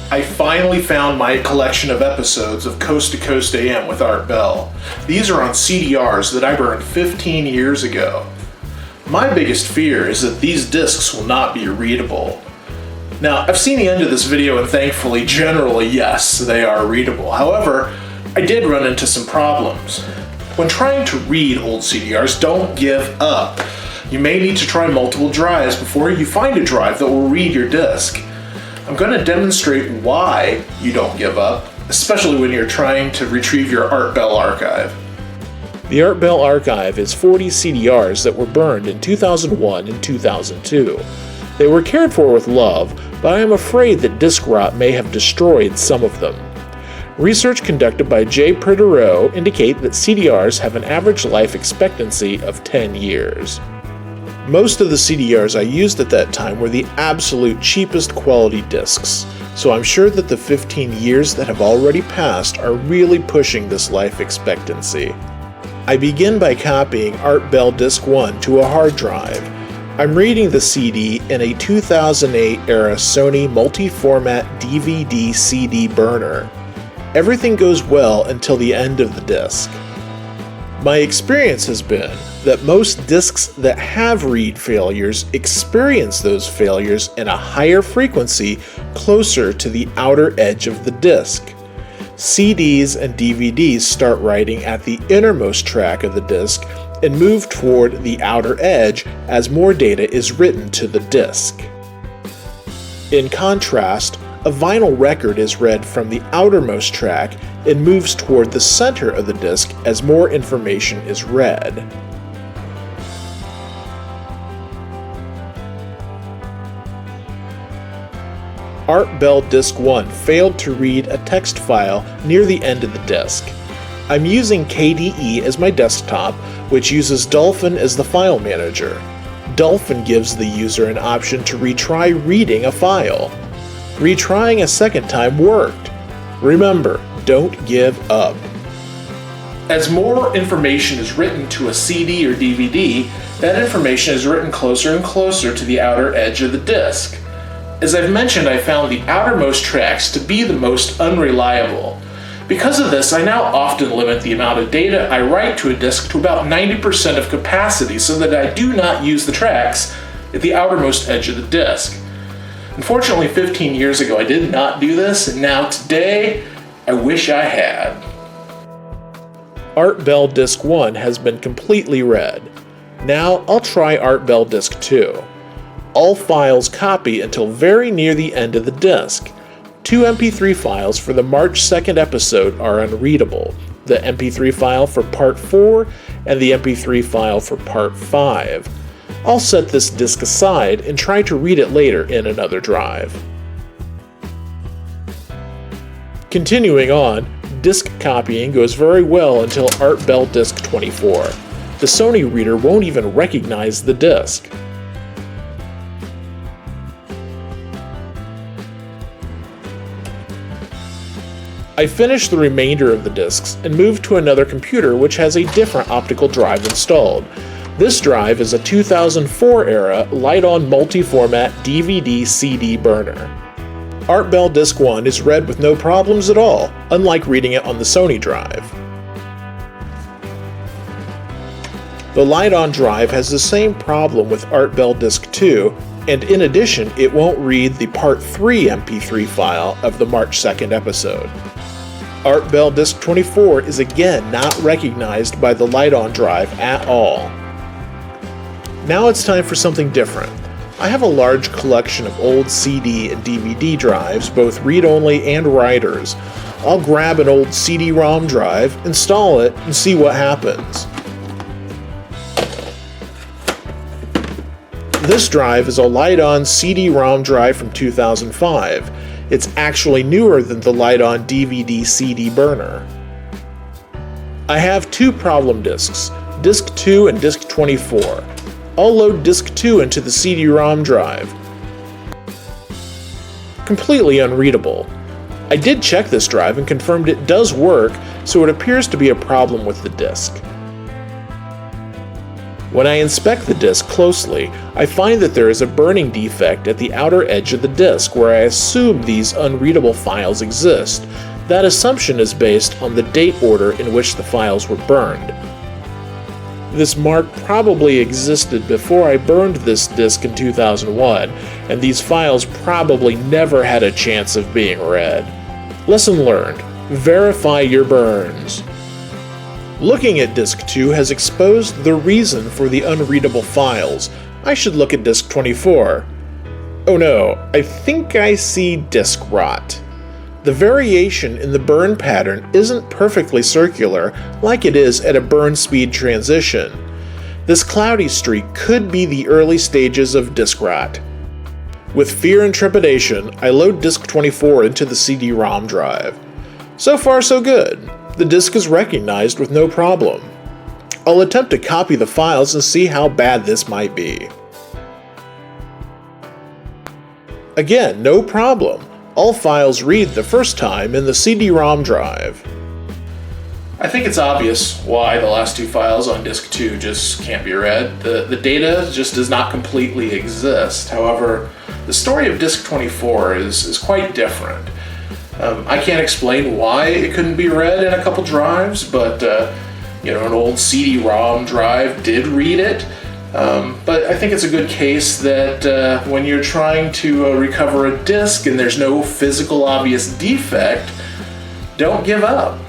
I finally found my collection of episodes of Coast to Coast AM with Art Bell. These are on CDRs that I burned 15 years ago. My biggest fear is that these discs will not be readable. Now, I've seen the end of this video and thankfully, generally, yes, they are readable. However, I did run into some problems. When trying to read old CDRs, don't give up. You may need to try multiple drives before you find a drive that will read your disc. I'm going to demonstrate why you don't give up, especially when you're trying to retrieve your Art Bell archive. The Art Bell archive is 40 CDRs that were burned in 2001 and 2002. They were cared for with love, but I am afraid that disk rot may have destroyed some of them. Research conducted by J. Pridereau indicate that CDRs have an average life expectancy of 10 years. Most of the CDRs I used at that time were the absolute cheapest quality discs, so I'm sure that the 15 years that have already passed are really pushing this life expectancy. I begin by copying Art Bell Disc 1 to a hard drive. I'm reading the CD in a 2008 era Sony multi-format DVD CD burner. Everything goes well until the end of the disc. My experience has been that most discs that have read failures experience those failures in a higher frequency closer to the outer edge of the disc. CDs and DVDs start writing at the innermost track of the disc and move toward the outer edge as more data is written to the disc. In contrast, a vinyl record is read from the outermost track and moves toward the center of the disc as more information is read. Art Bell Disc 1 failed to read a text file near the end of the disc. I'm using KDE as my desktop, which uses Dolphin as the file manager. Dolphin gives the user an option to retry reading a file. Retrying a second time worked. Remember, don't give up. As more information is written to a CD or DVD, that information is written closer and closer to the outer edge of the disc. As I've mentioned, I found the outermost tracks to be the most unreliable. Because of this, I now often limit the amount of data I write to a disk to about 90% of capacity so that I do not use the tracks at the outermost edge of the disk. Unfortunately, 15 years ago I did not do this, and now today, I wish I had. Art Bell Disc 1 has been completely read. Now I'll try Art Bell Disc 2. All files copy until very near the end of the disc. 2 MP3 files for the March 2nd episode are unreadable, the MP3 file for Part 4 and the MP3 file for Part 5. I'll set this disk aside and try to read it later in another drive. Continuing on, disk copying goes very well until Art Bell Disc 24. The Sony reader won't even recognize the disk. I finished the remainder of the discs and moved to another computer which has a different optical drive installed. This drive is a 2004 era Light-On multi-format DVD CD burner. Art Bell Disc 1 is read with no problems at all, unlike reading it on the Sony drive. The Light-On drive has the same problem with Art Bell Disc 2, and in addition, it won't read the Part 3 MP3 file of the March 2nd episode. Art Bell Disc 24 is again not recognized by the Light-On drive at all. Now it's time for something different. I have a large collection of old CD and DVD drives, both read-only and writers. I'll grab an old CD-ROM drive, install it, and see what happens. This drive is a Light-On CD-ROM drive from 2005. It's actually newer than the Light-On DVD CD burner. I have 2 problem discs, Disc 2 and Disc 24. I'll load Disc 2 into the CD-ROM drive. Completely unreadable. I did check this drive and confirmed it does work, so it appears to be a problem with the disc. When I inspect the disk closely, I find that there is a burning defect at the outer edge of the disk where I assume these unreadable files exist. That assumption is based on the date order in which the files were burned. This mark probably existed before I burned this disk in 2001, and these files probably never had a chance of being read. Lesson learned: verify your burns. Looking at disk 2 has exposed the reason for the unreadable files. I should look at disk 24. Oh no, I think I see disk rot. The variation in the burn pattern isn't perfectly circular like it is at a burn speed transition. This cloudy streak could be the early stages of disk rot. With fear and trepidation, I load disk 24 into the CD-ROM drive. So far so good. The disk is recognized with no problem. I'll attempt to copy the files and see how bad this might be. Again, no problem. All files read the first time in the CD-ROM drive. I think it's obvious why the last two files on disk 2 just can't be read. The data just does not completely exist. However, the story of disk 24 is quite different. I can't explain why it couldn't be read in a couple drives, but an old CD-ROM drive did read it. But I think it's a good case that when you're trying to recover a disk and there's no physical obvious defect, don't give up.